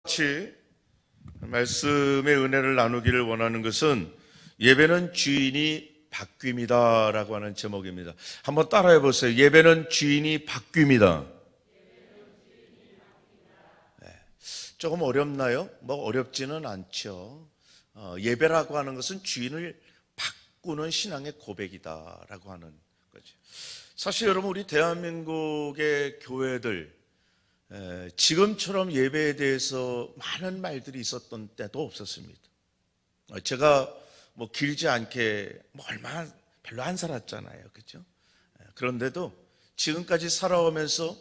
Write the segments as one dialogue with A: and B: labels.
A: 같이 말씀의 은혜를 나누기를 원하는 것은 예배는 주인이 바뀝니다 라고 하는 제목입니다. 한번 따라해 보세요. 예배는 주인이 바뀝니다. 조금 어렵나요? 뭐 어렵지는 않죠. 예배라고 하는 것은 주인을 바꾸는 신앙의 고백이다라고 하는 거죠. 사실 여러분, 우리 대한민국의 교회들 지금처럼 예배에 대해서 많은 말들이 있었던 때도 없었습니다. 제가 뭐 길지 않게 얼마 별로 안 살았잖아요, 그렇죠? 그런데도 지금까지 살아오면서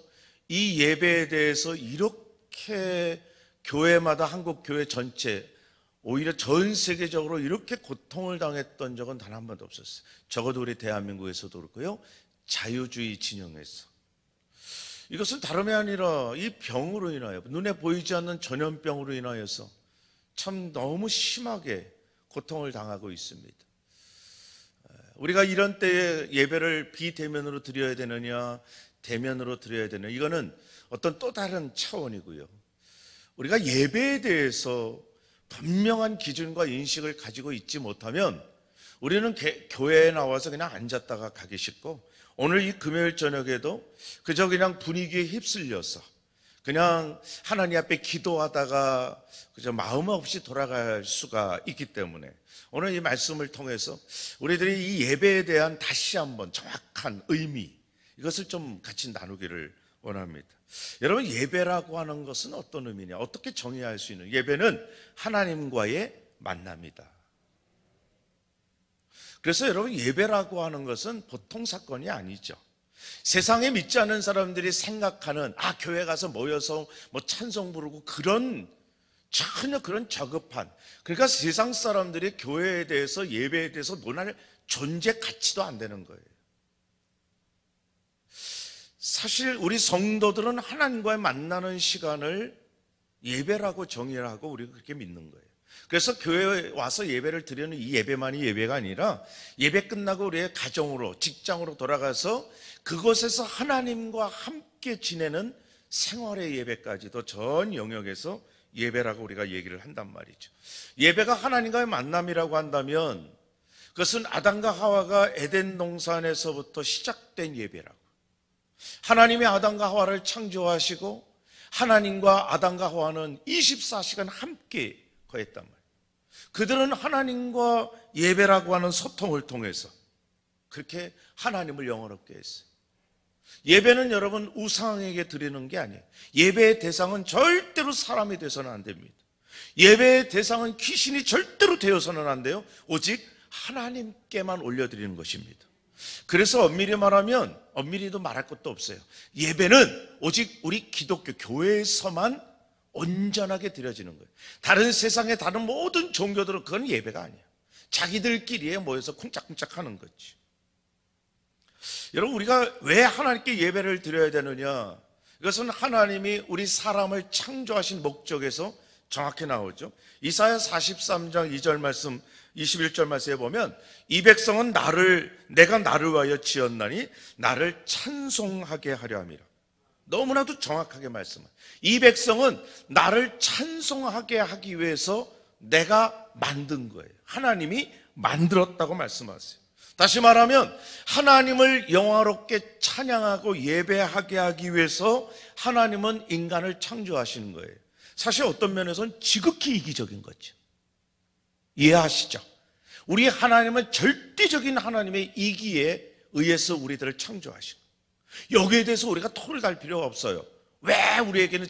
A: 이 예배에 대해서 이렇게 교회마다, 한국 교회 전체, 오히려 전 세계적으로 이렇게 고통을 당했던 적은 단 한 번도 없었어요. 적어도 우리 대한민국에서도 그렇고요, 자유주의 진영에서. 이것은 다름이 아니라 이 병으로 인하여, 눈에 보이지 않는 전염병으로 인하여서 참 너무 심하게 고통을 당하고 있습니다. 우리가 이런 때에 예배를 비대면으로 드려야 되느냐, 대면으로 드려야 되느냐, 이거는 어떤 또 다른 차원이고요. 우리가 예배에 대해서 분명한 기준과 인식을 가지고 있지 못하면 우리는 교회에 나와서 그냥 앉았다가 가기 쉽고, 오늘 이 금요일 저녁에도 그저 그냥 분위기에 휩쓸려서 그냥 하나님 앞에 기도하다가 그저 마음 없이 돌아갈 수가 있기 때문에 오늘 이 말씀을 통해서 우리들이 이 예배에 대한 다시 한번 정확한 의미, 이것을 좀 같이 나누기를 원합니다. 여러분, 예배라고 하는 것은 어떤 의미냐, 어떻게 정의할 수 있는? 예배는 하나님과의 만남이다. 그래서 여러분, 예배라고 하는 것은 보통 사건이 아니죠. 세상에 믿지 않는 사람들이 생각하는 교회 가서 모여서 뭐 찬송 부르고 전혀 그런 저급한, 그러니까 세상 사람들이 교회에 대해서, 예배에 대해서 논할 존재 가치도 안 되는 거예요. 사실 우리 성도들은 하나님과의 만나는 시간을 예배라고 정의를 하고 우리가 그렇게 믿는 거예요. 그래서 교회에 와서 예배를 드리는 이 예배만이 예배가 아니라, 예배 끝나고 우리의 가정으로, 직장으로 돌아가서 그곳에서 하나님과 함께 지내는 생활의 예배까지도 전 영역에서 예배라고 우리가 얘기를 한단 말이죠. 예배가 하나님과의 만남이라고 한다면 그것은 아담과 하와가 에덴 동산에서부터 시작된 예배라고. 하나님이 아담과 하와를 창조하시고 하나님과 아담과 하와는 24시간 함께 거했단 말이에요. 그들은 하나님과 예배라고 하는 소통을 통해서 그렇게 하나님을 영원롭게 했어요. 예배는 여러분, 우상에게 드리는 게 아니에요. 예배의 대상은 절대로 사람이 돼서는 안 됩니다. 예배의 대상은 귀신이 절대로 되어서는 안 돼요. 오직 하나님께만 올려드리는 것입니다. 그래서 엄밀히 말하면, 엄밀히도 말할 것도 없어요. 예배는 오직 우리 기독교 교회에서만 온전하게 드려지는 거예요. 다른 세상의 다른 모든 종교들은 그건 예배가 아니에요. 자기들끼리에 모여서 쿵짝쿵짝 하는 거지. 여러분, 우리가 왜 하나님께 예배를 드려야 되느냐? 이것은 하나님이 우리 사람을 창조하신 목적에서 정확히 나오죠. 이사야 43장 2절 말씀, 21절 말씀에 보면, 이 백성은 내가 나를 위하여 지었나니 나를 찬송하게 하려 함이라. 너무나도 정확하게 말씀을. 이 백성은 나를 찬송하게 하기 위해서 내가 만든 거예요. 하나님이 만들었다고 말씀하세요. 다시 말하면 하나님을 영화롭게 찬양하고 예배하게 하기 위해서 하나님은 인간을 창조하시는 거예요. 사실 어떤 면에서는 지극히 이기적인 거죠. 이해하시죠? 우리 하나님은 절대적인 하나님의 이기에 의해서 우리들을 창조하시고, 여기에 대해서 우리가 토를 달 필요가 없어요. 왜 우리에게는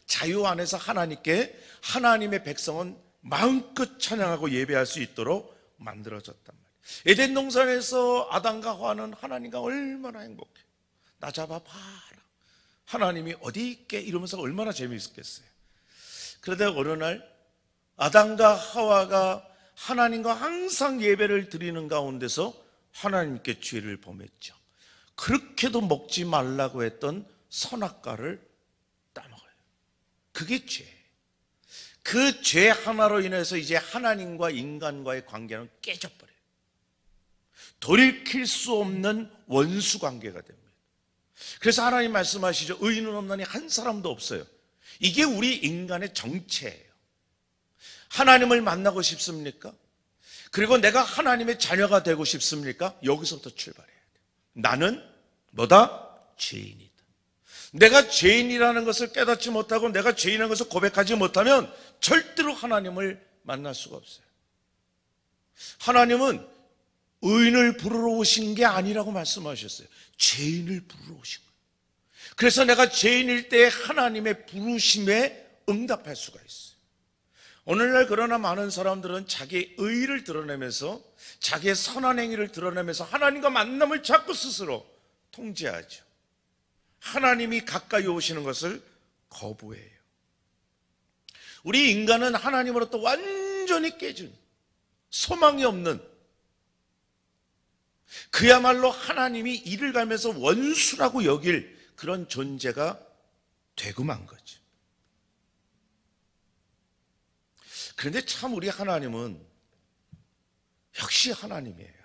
A: 자유 안에서 하나님의 백성은 마음껏 찬양하고 예배할 수 있도록 만들어졌단 말이에요. 에덴 동산에서 아담과 하와는 하나님과 얼마나 행복해. 나 잡아봐라, 하나님이 어디 있게, 이러면서 얼마나 재미있겠어요. 그러다 어느 날 아담과 하와가 하나님과 항상 예배를 드리는 가운데서 하나님께 죄를 범했죠. 그렇게도 먹지 말라고 했던 선악과를 따먹어요. 그게 죄. 그 죄 하나로 인해서 이제 하나님과 인간과의 관계는 깨져버려요. 돌이킬 수 없는 원수 관계가 됩니다. 그래서 하나님 말씀하시죠. 의인은 없나니 한 사람도 없어요. 이게 우리 인간의 정체예요. 하나님을 만나고 싶습니까? 그리고 내가 하나님의 자녀가 되고 싶습니까? 여기서부터 출발해야 돼요. 나는 뭐다? 죄인이다. 내가 죄인이라는 것을 깨닫지 못하고 내가 죄인이라는 것을 고백하지 못하면 절대로 하나님을 만날 수가 없어요. 하나님은 의인을 부르러 오신 게 아니라고 말씀하셨어요. 죄인을 부르러 오신 거예요. 그래서 내가 죄인일 때 하나님의 부르심에 응답할 수가 있어요. 오늘날 그러나 많은 사람들은 자기의 의의를 드러내면서 자기의 선한 행위를 드러내면서 하나님과 만남을 자꾸 스스로 통제하죠. 하나님이 가까이 오시는 것을 거부해요. 우리 인간은 하나님으로부터 완전히 깨진, 소망이 없는, 그야말로 하나님이 이를 갈면서 원수라고 여길 그런 존재가 되고 만 거죠. 그런데 참 우리 하나님은 역시 하나님이에요.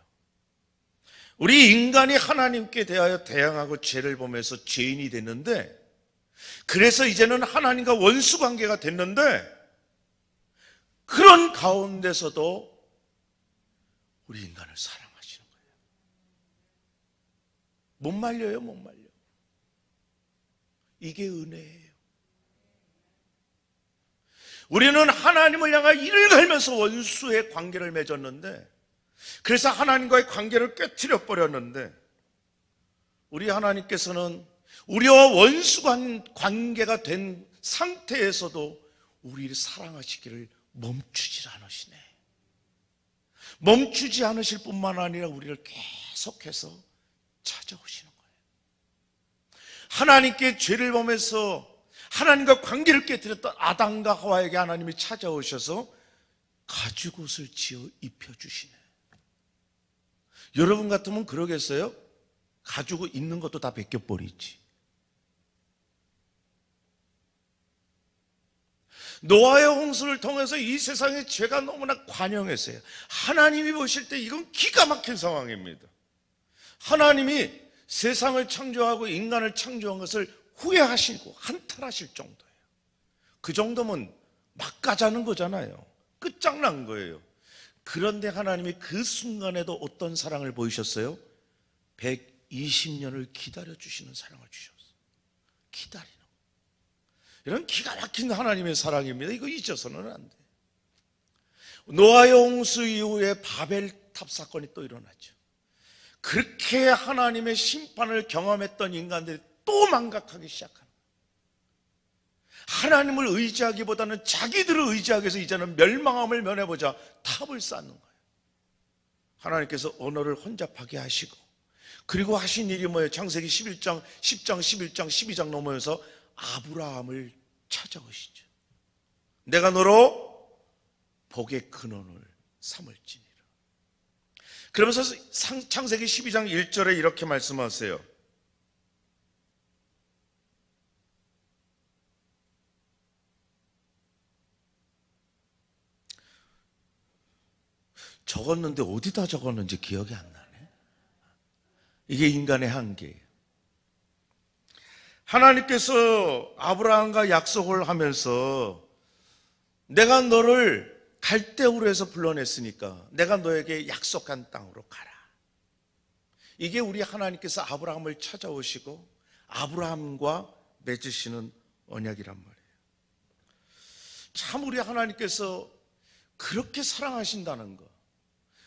A: 우리 인간이 하나님께 대하여 대항하고 죄를 범해서 죄인이 됐는데, 그래서 이제는 하나님과 원수 관계가 됐는데, 그런 가운데서도 우리 인간을 사랑하시는 거예요. 못 말려요, 못 말려. 이게 은혜예요. 우리는 하나님을 향해 이를 갈면서 원수의 관계를 맺었는데, 그래서 하나님과의 관계를 깨트려 버렸는데, 우리 하나님께서는 우리와 원수 관계가 된 상태에서도 우리를 사랑하시기를 멈추지 않으시네. 멈추지 않으실 뿐만 아니라 우리를 계속해서 찾아오시는 거예요. 하나님께 죄를 범해서 하나님과 관계를 깨뜨렸던 아담과 하와에게 하나님이 찾아오셔서 가죽옷을 지어 입혀주시네. 여러분 같으면 그러겠어요? 가죽옷 있는 것도 다 벗겨버리지. 노아의 홍수를 통해서 이 세상의 죄가 너무나 관영했어요. 하나님이 보실 때 이건 기가 막힌 상황입니다. 하나님이 세상을 창조하고 인간을 창조한 것을 후회하시고 한탄하실 정도예요. 그 정도면 막 가자는 거잖아요. 끝장난 거예요. 그런데 하나님이 그 순간에도 어떤 사랑을 보이셨어요? 120년을 기다려주시는 사랑을 주셨어요. 기다리는 거. 이런 기가 막힌 하나님의 사랑입니다. 이거 잊어서는 안 돼요. 노아의 홍수 이후에 바벨탑 사건이 또 일어났죠. 그렇게 하나님의 심판을 경험했던 인간들이 또 망각하기 시작하는 거예요. 하나님을 의지하기보다는 자기들을 의지하기 위해서 이제는 멸망함을 면해보자 탑을 쌓는 거예요. 하나님께서 언어를 혼잡하게 하시고, 그리고 하신 일이 뭐예요? 창세기 11장, 10장, 11장, 12장 넘어서 아브라함을 찾아오시죠. 내가 너로 복의 근원을 삼을지니라. 그러면서 창세기 12장 1절에 이렇게 말씀하세요. 적었는데 어디다 적었는지 기억이 안 나네. 이게 인간의 한계예요. 하나님께서 아브라함과 약속을 하면서 내가 너를 갈대우로 해서 불러냈으니까 내가 너에게 약속한 땅으로 가라. 이게 우리 하나님께서 아브라함을 찾아오시고 아브라함과 맺으시는 언약이란 말이에요. 참 우리 하나님께서 그렇게 사랑하신다는 거,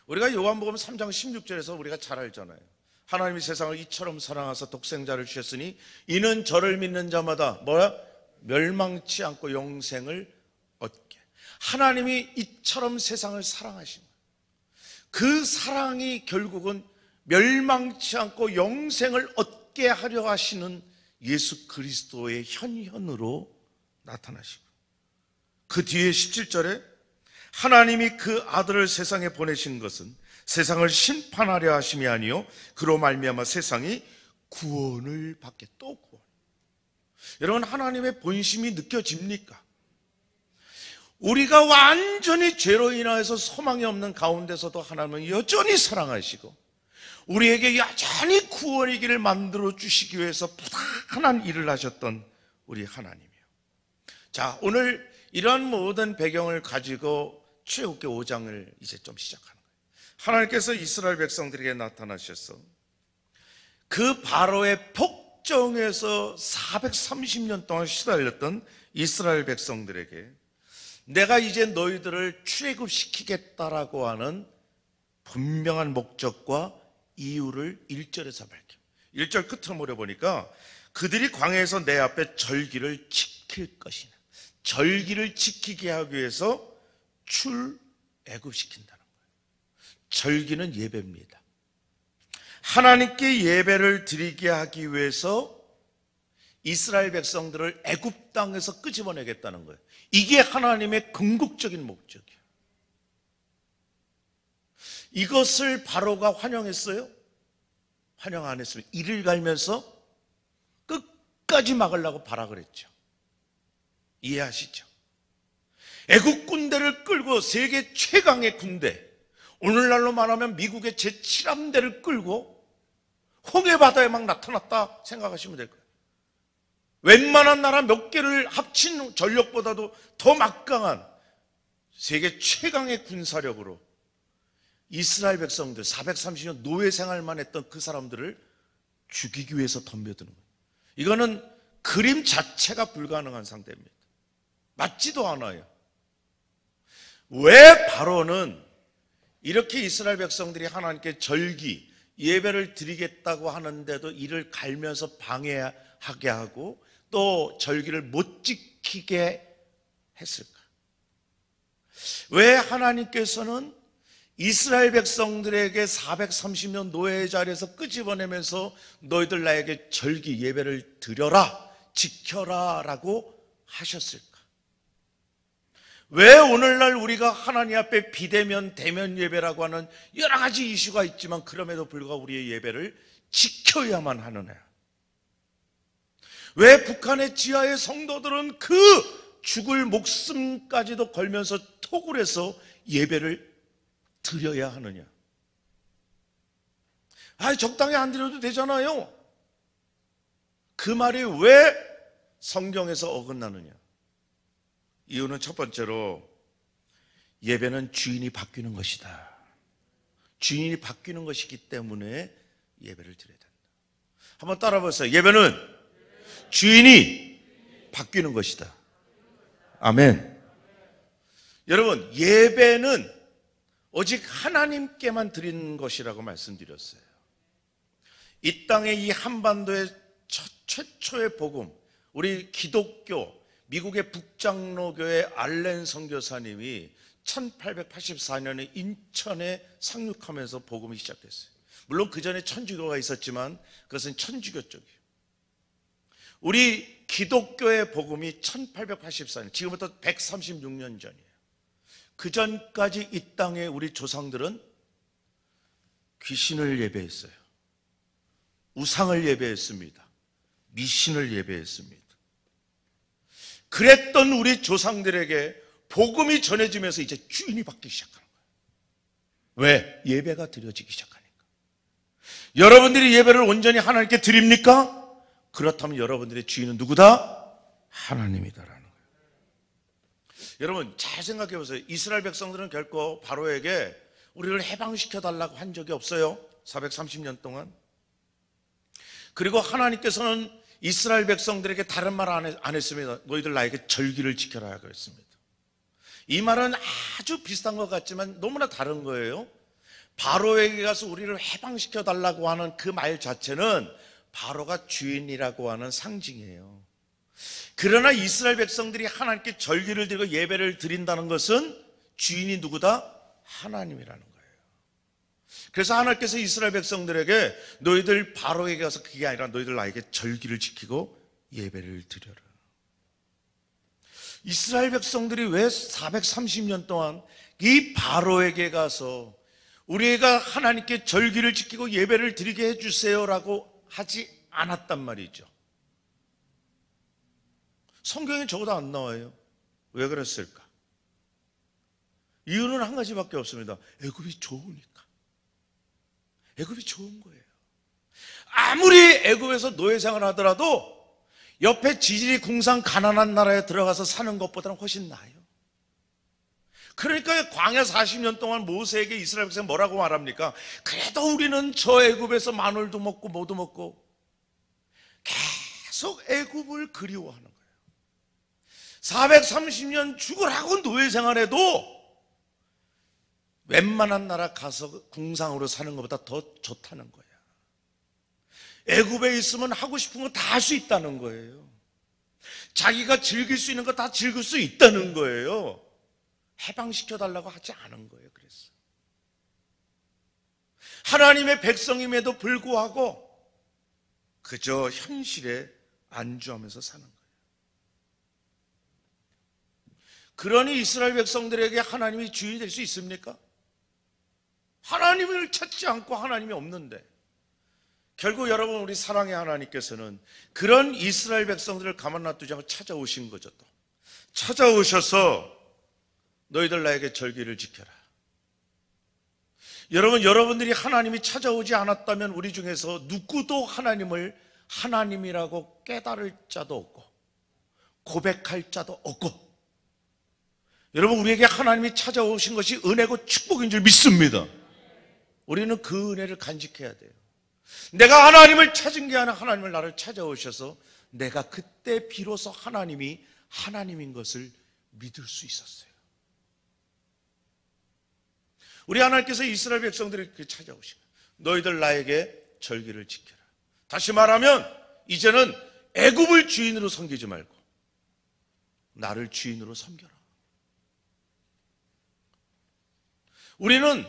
A: 우리가 요한복음 3장 16절에서 우리가 잘 알잖아요. 하나님이 세상을 이처럼 사랑하사 독생자를 주셨으니 이는 저를 믿는 자마다 멸망치 않고 영생을 얻게. 하나님이 이처럼 세상을 사랑하신 거예요. 그 사랑이 결국은 멸망치 않고 영생을 얻게 하려 하시는 예수 그리스도의 현현으로 나타나시고, 그 뒤에 17절에 하나님이 그 아들을 세상에 보내신 것은 세상을 심판하려 하심이 아니요 그로 말미암아 세상이 구원을 받게. 또 구원. 여러분, 하나님의 본심이 느껴집니까? 우리가 완전히 죄로 인하여서 소망이 없는 가운데서도 하나님은 여전히 사랑하시고 우리에게 여전히 구원의 길을 만들어 주시기 위해서 부단한 일을 하셨던 우리 하나님이요. 자, 오늘 이러한 모든 배경을 가지고 출애굽기 5장을 이제 좀 시작하는 거예요. 하나님께서 이스라엘 백성들에게 나타나셔서 그 바로의 폭정에서 430년 동안 시달렸던 이스라엘 백성들에게 내가 이제 너희들을 출애굽시키겠다라고 하는 분명한 목적과 이유를 1절에서 밝힙니다. 1절 끝으로 몰아보니까 그들이 광야에서 내 앞에 절기를 지킬 것이냐. 절기를 지키게 하기 위해서 출애굽시킨다는 거예요. 절기는 예배입니다. 하나님께 예배를 드리게 하기 위해서 이스라엘 백성들을 애굽 땅에서 끄집어내겠다는 거예요. 이게 하나님의 궁극적인 목적이에요. 이것을 바로가 환영했어요? 환영 안 했습니다. 이를 갈면서 끝까지 막으려고 발악을 했죠. 이해하시죠? 애국 군대를 끌고 세계 최강의 군대, 오늘날로 말하면 미국의 제7함대를 끌고 홍해바다에 막 나타났다 생각하시면 될 거예요. 웬만한 나라 몇 개를 합친 전력보다도 더 막강한 세계 최강의 군사력으로 이스라엘 백성들 430년 노예 생활만 했던 그 사람들을 죽이기 위해서 덤벼드는 거예요. 이거는 그림 자체가 불가능한 상태입니다. 맞지도 않아요. 왜 바로는 이렇게 이스라엘 백성들이 하나님께 절기, 예배를 드리겠다고 하는데도 이를 갈면서 방해하게 하고 또 절기를 못 지키게 했을까? 왜 하나님께서는 이스라엘 백성들에게 430년 노예의 자리에서 끄집어내면서 너희들 나에게 절기 예배를 드려라, 지켜라 라고 하셨을까? 왜 오늘날 우리가 하나님 앞에 비대면 대면 예배라고 하는 여러 가지 이슈가 있지만 그럼에도 불구하고 우리의 예배를 지켜야만 하느냐? 왜 북한의 지하의 성도들은 그 죽을 목숨까지도 걸면서 톡을 해서 예배를 드려야 하느냐? 적당히 안 드려도 되잖아요. 그 말이 왜 성경에서 어긋나느냐? 이유는 첫 번째로 예배는 주인이 바뀌는 것이다. 주인이 바뀌는 것이기 때문에 예배를 드려야 된다. 한번 따라 보세요. 예배는 주인이 바뀌는 것이다. 아멘. 여러분, 예배는 오직 하나님께만 드리는 것이라고 말씀드렸어요. 이 땅의 이 한반도의 최초의 복음, 우리 기독교, 미국의 북장로교회 알렌 선교사님이 1884년에 인천에 상륙하면서 복음이 시작됐어요. 물론 그 전에 천주교가 있었지만 그것은 천주교 쪽이에요. 우리 기독교의 복음이 1884년, 지금부터 136년 전이에요. 그 전까지 이 땅에 우리 조상들은 귀신을 예배했어요. 우상을 예배했습니다. 미신을 예배했습니다. 그랬던 우리 조상들에게 복음이 전해지면서 이제 주인이 바뀌기 시작하는 거예요. 왜? 예배가 드려지기 시작하니까. 여러분들이 예배를 온전히 하나님께 드립니까? 그렇다면 여러분들의 주인은 누구다? 하나님이다라는 거예요. 여러분 잘 생각해 보세요. 이스라엘 백성들은 결코 바로에게 우리를 해방시켜 달라고 한 적이 없어요. 430년 동안. 그리고 하나님께서는 이스라엘 백성들에게 다른 말 안 했습니다. 너희들 나에게 절기를 지켜라 그랬습니다. 이 말은 아주 비슷한 것 같지만 너무나 다른 거예요. 바로에게 가서 우리를 해방시켜 달라고 하는 그 말 자체는 바로가 주인이라고 하는 상징이에요. 그러나 이스라엘 백성들이 하나님께 절기를 드리고 예배를 드린다는 것은 주인이 누구다? 하나님이라는 거예요. 그래서 하나님께서 이스라엘 백성들에게 너희들 바로에게 가서 그게 아니라 너희들 나에게 절기를 지키고 예배를 드려라. 이스라엘 백성들이 왜 430년 동안 이 바로에게 가서 우리가 하나님께 절기를 지키고 예배를 드리게 해주세요라고 하지 않았단 말이죠. 성경에 적어도 안 나와요. 왜 그랬을까? 이유는 한 가지밖에 없습니다. 애굽이 좋으니까. 애굽이 좋은 거예요. 아무리 애굽에서 노예 생활을 하더라도 옆에 지질이 궁상 가난한 나라에 들어가서 사는 것보다는 훨씬 나아요. 그러니까 광야 40년 동안 모세에게 이스라엘 백성이 뭐라고 말합니까? 그래도 우리는 저 애굽에서 마늘도 먹고 뭐도 먹고, 계속 애굽을 그리워하는 거예요. 430년 죽으라고 노예 생활해도 웬만한 나라 가서 궁상으로 사는 것보다 더 좋다는 거예요. 애굽에 있으면 하고 싶은 거 다 할 수 있다는 거예요. 자기가 즐길 수 있는 거 다 즐길 수 있다는 거예요. 해방시켜달라고 하지 않은 거예요. 그래서 하나님의 백성임에도 불구하고 그저 현실에 안주하면서 사는 거예요. 그러니 이스라엘 백성들에게 하나님이 주인이 될 수 있습니까? 하나님을 찾지 않고 하나님이 없는데, 결국 여러분, 우리 사랑의 하나님께서는 그런 이스라엘 백성들을 가만 놔두지 않고 찾아오신 거죠. 또 찾아오셔서 너희들 나에게 절기를 지켜라. 여러분, 여러분들이 하나님이 찾아오지 않았다면 우리 중에서 누구도 하나님을 하나님이라고 깨달을 자도 없고 고백할 자도 없고, 여러분, 우리에게 하나님이 찾아오신 것이 은혜고 축복인 줄 믿습니다. 우리는 그 은혜를 간직해야 돼요. 내가 하나님을 찾은 게 아니라 하나님을 나를 찾아오셔서 내가 그때 비로소 하나님이 하나님인 것을 믿을 수 있었어요. 우리 하나님께서 이스라엘 백성들에게 찾아오시고 너희들 나에게 절기를 지켜라. 다시 말하면 이제는 애굽을 주인으로 섬기지 말고 나를 주인으로 섬겨라. 우리는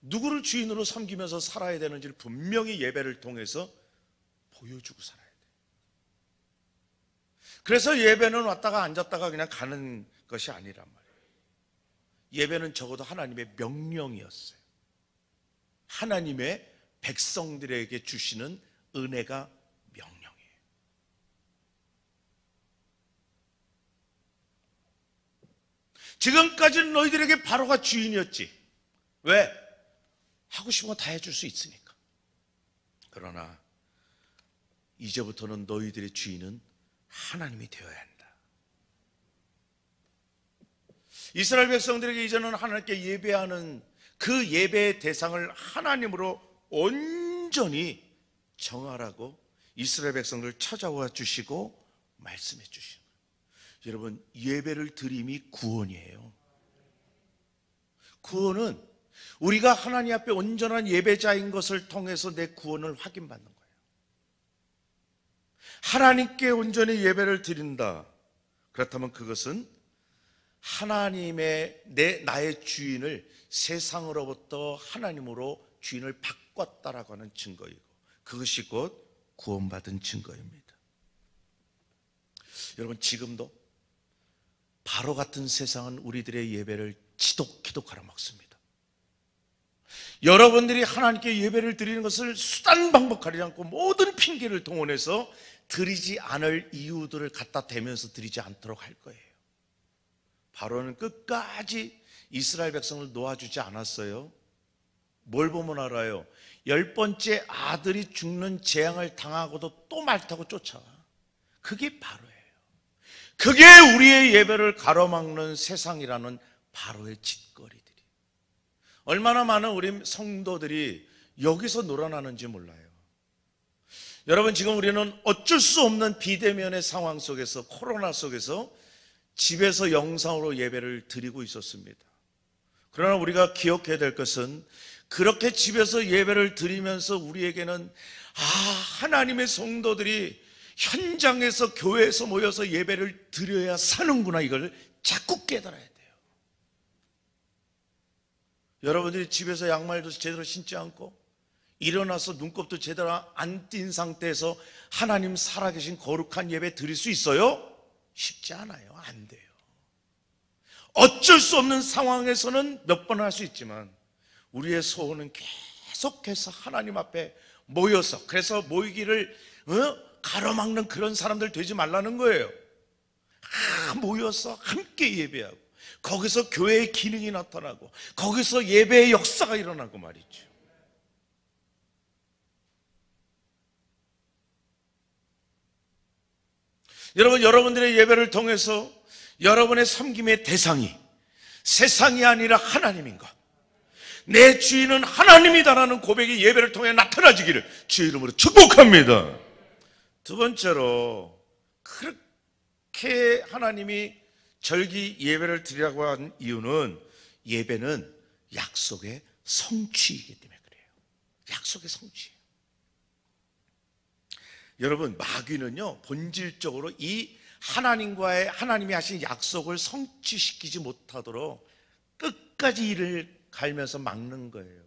A: 누구를 주인으로 섬기면서 살아야 되는지를 분명히 예배를 통해서 보여주고 살아야 돼요. 그래서 예배는 왔다가 앉았다가 그냥 가는 것이 아니란 말이에요. 예배는 적어도 하나님의 명령이었어요. 하나님의 백성들에게 주시는 은혜가 명령이에요. 지금까지는 너희들에게 바로가 주인이었지. 왜? 하고 싶은 거 다 해줄 수 있으니까. 그러나 이제부터는 너희들의 주인은 하나님이 되어야 한다. 이스라엘 백성들에게 이제는 하나님께 예배하는 그 예배의 대상을 하나님으로 온전히 정하라고 이스라엘 백성들을 찾아와 주시고 말씀해 주시는 거예요. 여러분, 예배를 드림이 구원이에요. 구원은 우리가 하나님 앞에 온전한 예배자인 것을 통해서 내 구원을 확인받는 거예요. 하나님께 온전히 예배를 드린다. 그렇다면 그것은 하나님의 나의 주인을 세상으로부터 하나님으로 주인을 바꿨다라고 하는 증거이고, 그것이 곧 구원받은 증거입니다. 여러분, 지금도 바로 같은 세상은 우리들의 예배를 지독히도 가로막습니다. 여러분들이 하나님께 예배를 드리는 것을 수단 방법 가리지 않고 모든 핑계를 동원해서 드리지 않을 이유들을 갖다 대면서 드리지 않도록 할 거예요. 바로는 끝까지 이스라엘 백성을 놓아주지 않았어요. 뭘 보면 알아요? 10번째 아들이 죽는 재앙을 당하고도 또 말 타고 쫓아와. 그게 바로예요. 그게 우리의 예배를 가로막는 세상이라는 바로의 짓거리들이. 얼마나 많은 우리 성도들이 여기서 놀아나는지 몰라요. 여러분, 지금 우리는 어쩔 수 없는 비대면의 상황 속에서, 코로나 속에서 집에서 영상으로 예배를 드리고 있었습니다. 그러나 우리가 기억해야 될 것은, 그렇게 집에서 예배를 드리면서 우리에게는 하나님의 성도들이 현장에서, 교회에서 모여서 예배를 드려야 사는구나, 이걸 자꾸 깨달아야 돼요. 여러분들이 집에서 양말도 제대로 신지 않고 일어나서 눈곱도 제대로 안 띈 상태에서 하나님 살아계신 거룩한 예배 드릴 수 있어요? 쉽지 않아요. 안 돼요. 어쩔 수 없는 상황에서는 몇 번 할 수 있지만 우리의 소원은 계속해서 하나님 앞에 모여서, 그래서 모이기를 가로막는 그런 사람들 되지 말라는 거예요. 모여서 함께 예배하고, 거기서 교회의 기능이 나타나고, 거기서 예배의 역사가 일어나고 말이죠. 여러분, 여러분들의 예배를 통해서 여러분의 섬김의 대상이 세상이 아니라 하나님인가, 내 주인은 하나님이다라는 고백이 예배를 통해 나타나지기를 주의 이름으로 축복합니다. 두 번째로, 그렇게 하나님이 절기 예배를 드리라고 한 이유는 예배는 약속의 성취이기 때문에 그래요. 약속의 성취예요. 여러분, 마귀는요, 본질적으로 이 하나님이 하신 약속을 성취시키지 못하도록 끝까지 이를 갈면서 막는 거예요.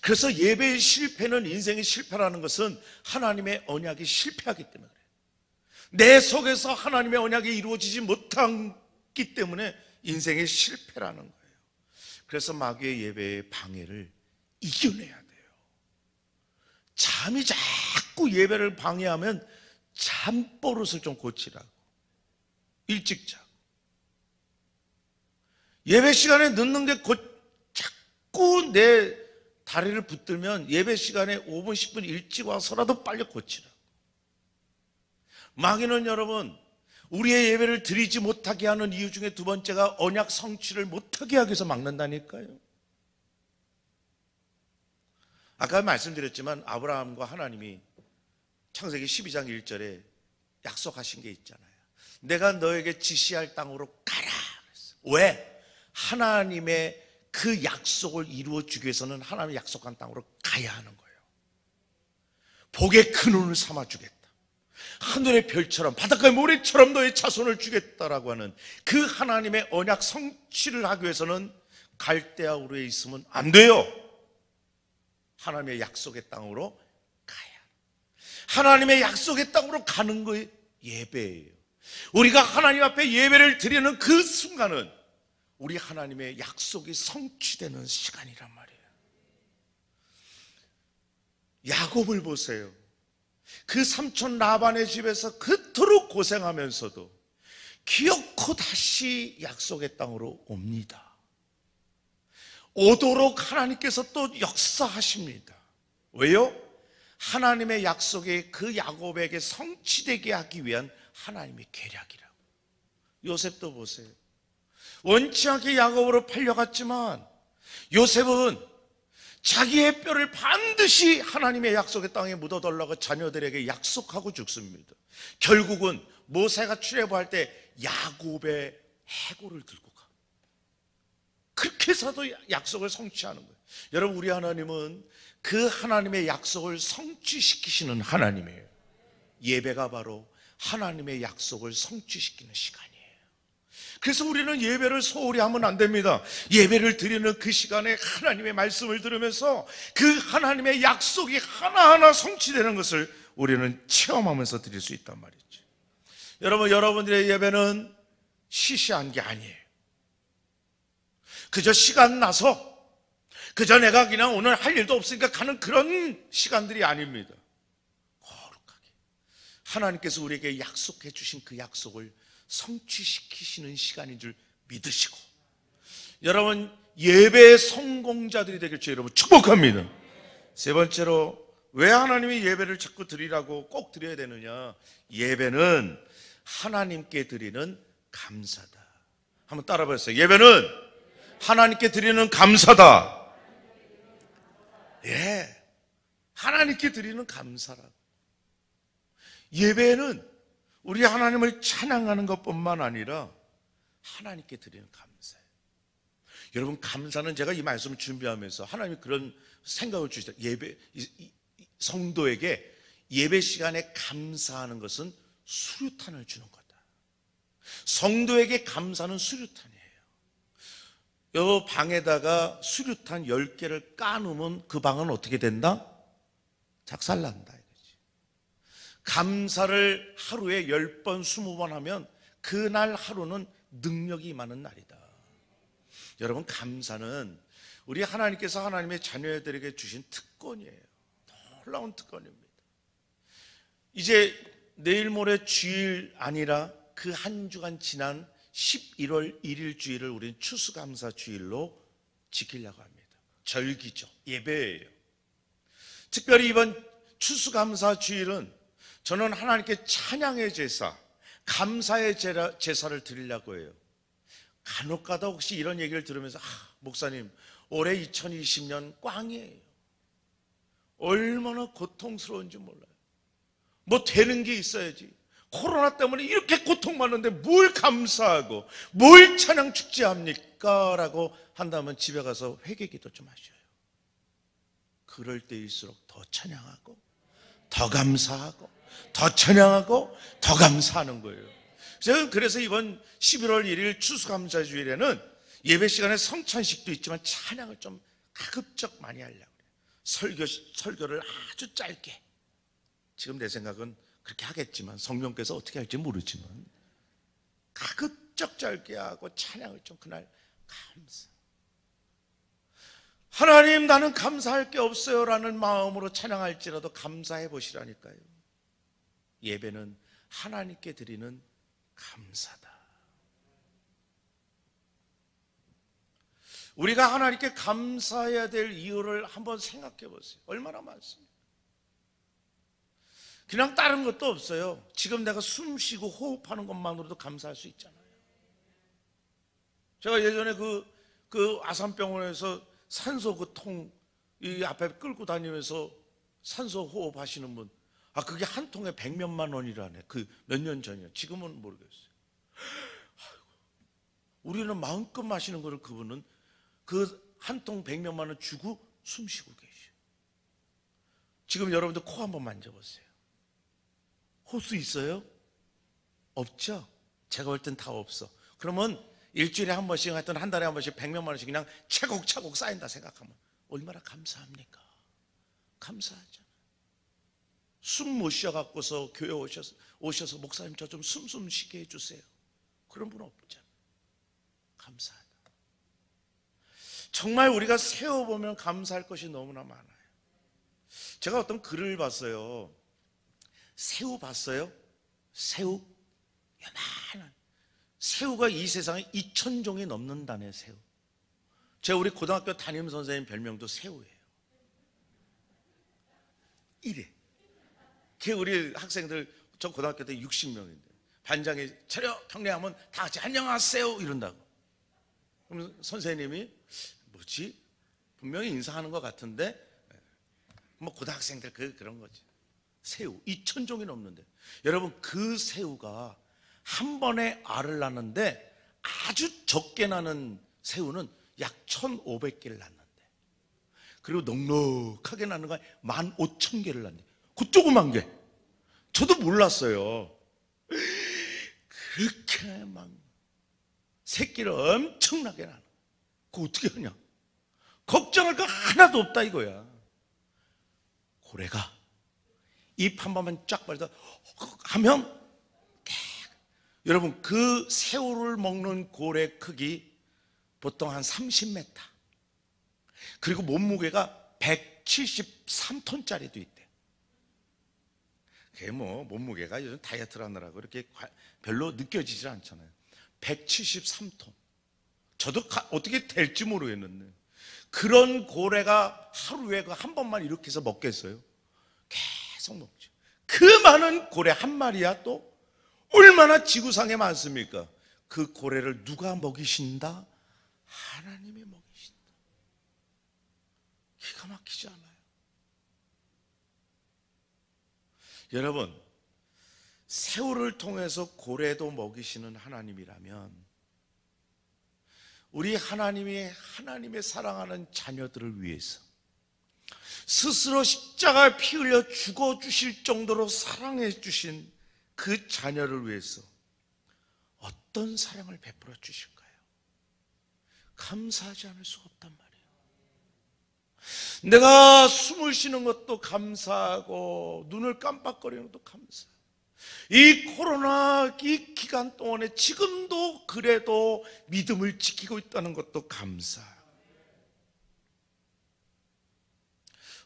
A: 그래서 예배의 실패는, 인생의 실패라는 것은 하나님의 언약이 실패하기 때문에 그래요. 내 속에서 하나님의 언약이 이루어지지 못했기 때문에 인생의 실패라는 거예요. 그래서 마귀의 예배의 방해를 이겨내야 돼요. 잠이 자꾸 예배를 방해하면 잠버릇을 좀 고치라고. 일찍 자고. 예배 시간에 늦는 게 자꾸 내 다리를 붙들면 예배 시간에 5분, 10분 일찍 와서라도 빨리 고치라고. 마귀는 여러분, 우리의 예배를 드리지 못하게 하는 이유 중에 두 번째가 언약 성취를 못하게 하기 위해서 막는다니까요. 아까 말씀드렸지만 아브라함과 하나님이 창세기 12장 1절에 약속하신 게 있잖아요. 내가 너에게 지시할 땅으로 가라 그랬어요. 왜? 하나님의 그 약속을 이루어 주기 위해서는 하나님의 약속한 땅으로 가야 하는 거예요. 복의 근원을 삼아 주겠다, 하늘의 별처럼 바닷가의 모래처럼 너의 자손을 주겠다라고 하는 그 하나님의 언약 성취를 하기 위해서는 갈대아 우르에 있으면 안 돼요. 하나님의 약속의 땅으로 가야. 하나님의 약속의 땅으로 가는 거에 예배예요. 우리가 하나님 앞에 예배를 드리는 그 순간은 우리 하나님의 약속이 성취되는 시간이란 말이에요. 야곱을 보세요. 그 삼촌 라반의 집에서 그토록 고생하면서도 기어코 다시 약속의 땅으로 옵니다. 오도록 하나님께서 또 역사하십니다. 왜요? 하나님의 약속이 그 야곱에게 성취되게 하기 위한 하나님의 계략이라고. 요셉도 보세요. 원치 않게 야곱으로 팔려갔지만 요셉은 자기의 뼈를 반드시 하나님의 약속의 땅에 묻어달라고 자녀들에게 약속하고 죽습니다. 결국은 모세가 출애굽할 때 야곱의 해골을 들고 가. 그렇게 해서도 약속을 성취하는 거예요. 여러분, 우리 하나님은 그 하나님의 약속을 성취시키시는 하나님이에요. 예배가 바로 하나님의 약속을 성취시키는 시간이에요. 그래서 우리는 예배를 소홀히 하면 안 됩니다. 예배를 드리는 그 시간에 하나님의 말씀을 들으면서 그 하나님의 약속이 하나하나 성취되는 것을 우리는 체험하면서 드릴 수 있단 말이죠. 여러분, 여러분들의 예배는 시시한 게 아니에요. 그저 시간 나서 그저 내가 그냥 오늘 할 일도 없으니까 가는 그런 시간들이 아닙니다. 거룩하게 하나님께서 우리에게 약속해 주신 그 약속을 성취시키시는 시간인 줄 믿으시고, 여러분 예배의 성공자들이 되길 주의 여러분 축복합니다. 세 번째로, 왜 하나님이 예배를 자꾸 드리라고 꼭 드려야 되느냐? 예배는 하나님께 드리는 감사다. 한번 따라 보세요. 예배는 하나님께 드리는 감사다. 예, 하나님께 드리는 감사라고. 예배는 우리 하나님을 찬양하는 것뿐만 아니라 하나님께 드리는 감사예요. 여러분, 감사는 제가 이 말씀을 준비하면서 하나님이 그런 생각을 주시다. 예배, 성도에게 예배 시간에 감사하는 것은 수류탄을 주는 거다. 성도에게 감사는 수류탄이에요. 요 방에다가 수류탄 10개를 까놓으면 그 방은 어떻게 된다? 작살난다 이거지. 감사를 하루에 10번, 20번 하면 그날 하루는 능력이 임하는 날이다. 여러분, 감사는 우리 하나님께서 하나님의 자녀들에게 주신 특권이에요. 놀라운 특권입니다. 이제 내일 모레 주일 아니라 그 한 주간 지난 11월 1일 주일을 우리는 추수감사 주일로 지키려고 합니다. 절기죠. 예배예요. 특별히 이번 추수감사 주일은 저는 하나님께 찬양의 제사, 감사의 제사를 드리려고 해요. 간혹가다 혹시 이런 얘기를 들으면서 목사님 올해 2020년 꽝이에요. 얼마나 고통스러운지 몰라요. 뭐 되는 게 있어야지. 코로나 때문에 이렇게 고통받는데 뭘 감사하고 뭘 찬양 축제합니까? 라고 한다면 집에 가서 회개기도 좀 하셔요. 그럴 때일수록 더 찬양하고 더 감사하고 더 찬양하고 더 감사하는 거예요. 저는 그래서 이번 11월 1일 추수감사주일에는 예배 시간에 성찬식도 있지만 찬양을 좀 가급적 많이 하려고 해요. 설교를 아주 짧게, 지금 내 생각은 그렇게 하겠지만 성령께서 어떻게 할지 모르지만 가급적 짧게 하고 찬양을 좀 그날 감사, 하나님 나는 감사할 게 없어요 라는 마음으로 찬양할지라도 감사해 보시라니까요. 예배는 하나님께 드리는 감사다. 우리가 하나님께 감사해야 될 이유를 한번 생각해 보세요. 얼마나 많습니까? 그냥 다른 것도 없어요. 지금 내가 숨 쉬고 호흡하는 것만으로도 감사할 수 있잖아요. 제가 예전에 그 아산병원에서 산소 이 앞에 끌고 다니면서 산소 호흡하시는 분, 그게 한 통에 100몇만 원이라네. 그 몇 년 전이요. 지금은 모르겠어요. 우리는 마음껏 마시는 거를 그분은 그 한 통 100몇만 원 주고 숨 쉬고 계셔. 지금 여러분들 코 한번 만져보세요. 호수 있어요? 없죠? 제가 볼 땐 다 없어. 그러면 일주일에 한 번씩, 하여튼 한 달에 한 번씩 100몇만 원씩 그냥 차곡차곡 쌓인다 생각하면 얼마나 감사합니까? 감사하잖아요. 숨 못 쉬어갖고서 교회 오셔서 목사님 저 좀 숨 쉬게 해주세요. 그런 분 없잖아요. 감사하다. 정말 우리가 세워보면 감사할 것이 너무나 많아요. 제가 어떤 글을 봤어요. 새우 봤어요? 새우? 요만한 새우가 이 세상에 2000종이 넘는다네. 새우. 제가 우리 고등학교 담임 선생님 별명도 새우예요. 이래. 우리 학생들, 저 고등학교 때 60명인데 반장이 차려 경례하면 다 같이 안녕하세요 이런다고. 그러면 선생님이 뭐지? 분명히 인사하는 것 같은데 뭐 고등학생들 그런 거지. 새우 2000종이 넘는데, 여러분 그 새우가 한 번에 알을 낳는데 아주 적게 나는 새우는 약 1500개를 낳는데, 그리고 넉넉하게 낳는 거 15,000개를 낳는데, 그 조그만 게 저도 몰랐어요. 그렇게 막 새끼를 엄청나게 낳는, 그거 어떻게 하냐? 걱정할 거 하나도 없다 이거야. 고래가 입 한 번만 쫙 벌다 하면, 여러분 그 새우를 먹는 고래 크기 보통 한 30m, 그리고 몸무게가 173톤짜리도 있대. 그게 뭐 몸무게가 요즘 다이어트를 하느라고 그렇게 별로 느껴지지 않잖아요. 173톤. 저도 어떻게 될지 모르겠는데, 그런 고래가 하루에 한 번만 이렇게 해서 먹겠어요? 계속 먹죠. 그 많은 고래 한 마리야 또 얼마나 지구상에 많습니까? 그 고래를 누가 먹이신다? 하나님이 먹이신다. 기가 막히지 않아요? 여러분, 새우를 통해서 고래도 먹이시는 하나님이라면 우리 하나님의 사랑하는 자녀들을 위해서 스스로 십자가에 피 흘려 죽어주실 정도로 사랑해 주신 그 자녀를 위해서 어떤 사랑을 베풀어 주실까요? 감사하지 않을 수가 없단 말이에요. 내가 숨을 쉬는 것도 감사하고 눈을 깜빡거리는 것도 감사하고, 이 코로나 이 기간 동안에 지금도 그래도 믿음을 지키고 있다는 것도 감사하고,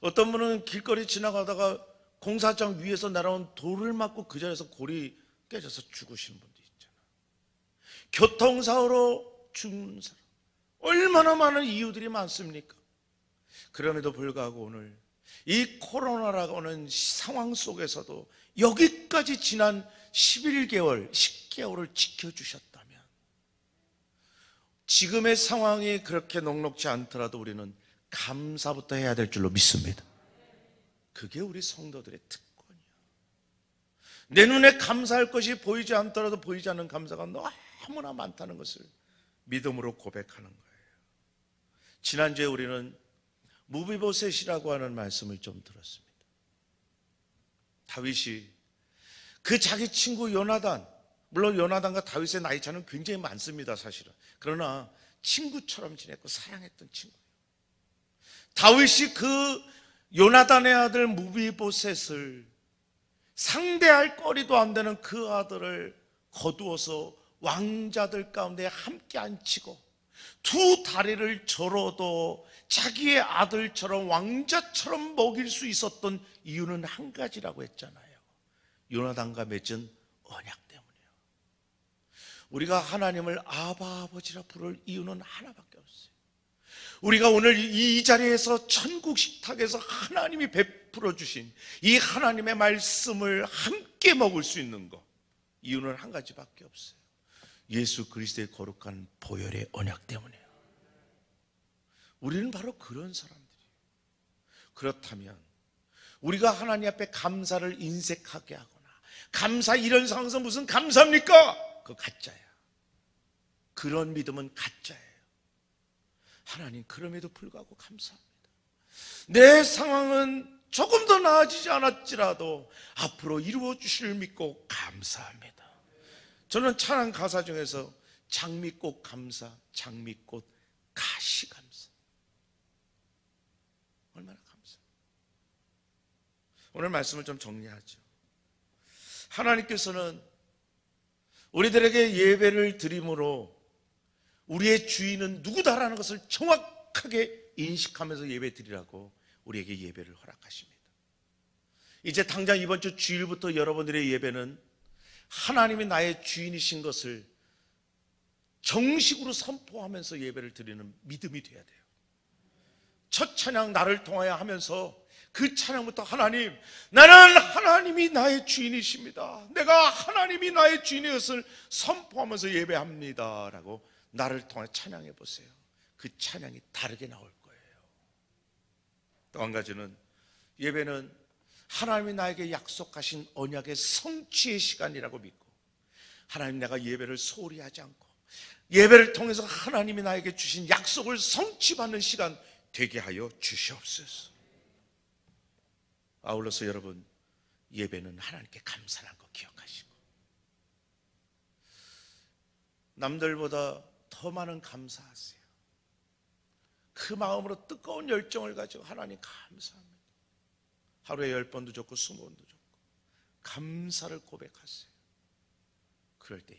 A: 어떤 분은 길거리 지나가다가 공사장 위에서 날아온 돌을 맞고 그 자리에서 골이 깨져서 죽으시는 분도 있잖아요. 교통사고로 죽는 사람 얼마나 많은 이유들이 많습니까? 그럼에도 불구하고 오늘 이 코로나라고 하는 상황 속에서도 여기까지 지난 11개월, 10개월을 지켜주셨다면 지금의 상황이 그렇게 녹록지 않더라도 우리는 감사부터 해야 될 줄로 믿습니다. 그게 우리 성도들의 특권이야. 내 눈에 감사할 것이 보이지 않더라도 보이지 않는 감사가 너무나 많다는 것을 믿음으로 고백하는 거예요. 지난주에 우리는 무비보셋이라고 하는 말씀을 좀 들었습니다. 다윗이 그 자기 친구 요나단, 물론 요나단과 다윗의 나이 차는 굉장히 많습니다, 사실은. 그러나 친구처럼 지냈고 사랑했던 친구예요. 다윗이 그 요나단의 아들 무비보셋을 상대할 거리도 안 되는 그 아들을 거두어서 왕자들 가운데 함께 앉히고 두 다리를 절어도 자기의 아들처럼 왕자처럼 먹일 수 있었던 이유는 한 가지라고 했잖아요. 요나단과 맺은 언약 때문이에요. 우리가 하나님을 아버지라 부를 이유는 하나밖에 없어요. 우리가 오늘 이 자리에서 천국 식탁에서 하나님이 베풀어 주신 이 하나님의 말씀을 함께 먹을 수 있는 것, 이유는 한 가지밖에 없어요. 예수 그리스도의 거룩한 보혈의 언약 때문이에요. 우리는 바로 그런 사람들이에요. 그렇다면 우리가 하나님 앞에 감사를 인색하게 하거나 감사 이런 상황에서 무슨 감사입니까? 그거 가짜야. 그런 믿음은 가짜예요. 하나님 그럼에도 불구하고 감사합니다. 내 상황은 조금 더 나아지지 않았지라도 앞으로 이루어 주실 믿고 감사합니다. 저는 찬양 가사 중에서 장미꽃 감사, 장미꽃 가시 감사. 얼마나 감사. 오늘 말씀을 좀 정리하죠. 하나님께서는 우리들에게 예배를 드림으로 우리의 주인은 누구다라는 것을 정확하게 인식하면서 예배 드리라고 우리에게 예배를 허락하십니다. 이제 당장 이번 주 주일부터 여러분들의 예배는 하나님이 나의 주인이신 것을 정식으로 선포하면서 예배를 드리는 믿음이 돼야 돼요. 첫 찬양 나를 통하여 하면서 그 찬양부터 하나님, 나는 하나님이 나의 주인이십니다. 내가 하나님이 나의 주인의 것을 선포하면서 예배합니다 라고 나를 통해 찬양해 보세요. 그 찬양이 다르게 나올 거예요. 또 한 가지는 예배는 하나님이 나에게 약속하신 언약의 성취의 시간이라고 믿고 하나님 내가 예배를 소홀히 하지 않고 예배를 통해서 하나님이 나에게 주신 약속을 성취받는 시간 되게 하여 주시옵소서. 아울러서 여러분 예배는 하나님께 감사하는 거 기억하시고 남들보다 더 많은 감사하세요. 그 마음으로 뜨거운 열정을 가지고 하나님 감사합니다. 하루에 10번도 좋고 20번도 좋고 감사를 고백하세요. 그럴 때에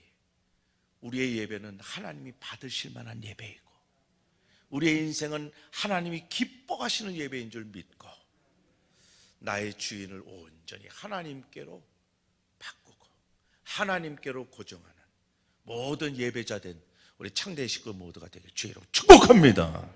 A: 우리의 예배는 하나님이 받으실 만한 예배이고 우리의 인생은 하나님이 기뻐하시는 예배인 줄 믿고 나의 주인을 온전히 하나님께로 바꾸고 하나님께로 고정하는 모든 예배자 된 우리 창대의 식구 모두가 되길 주의 이름으로 축복합니다.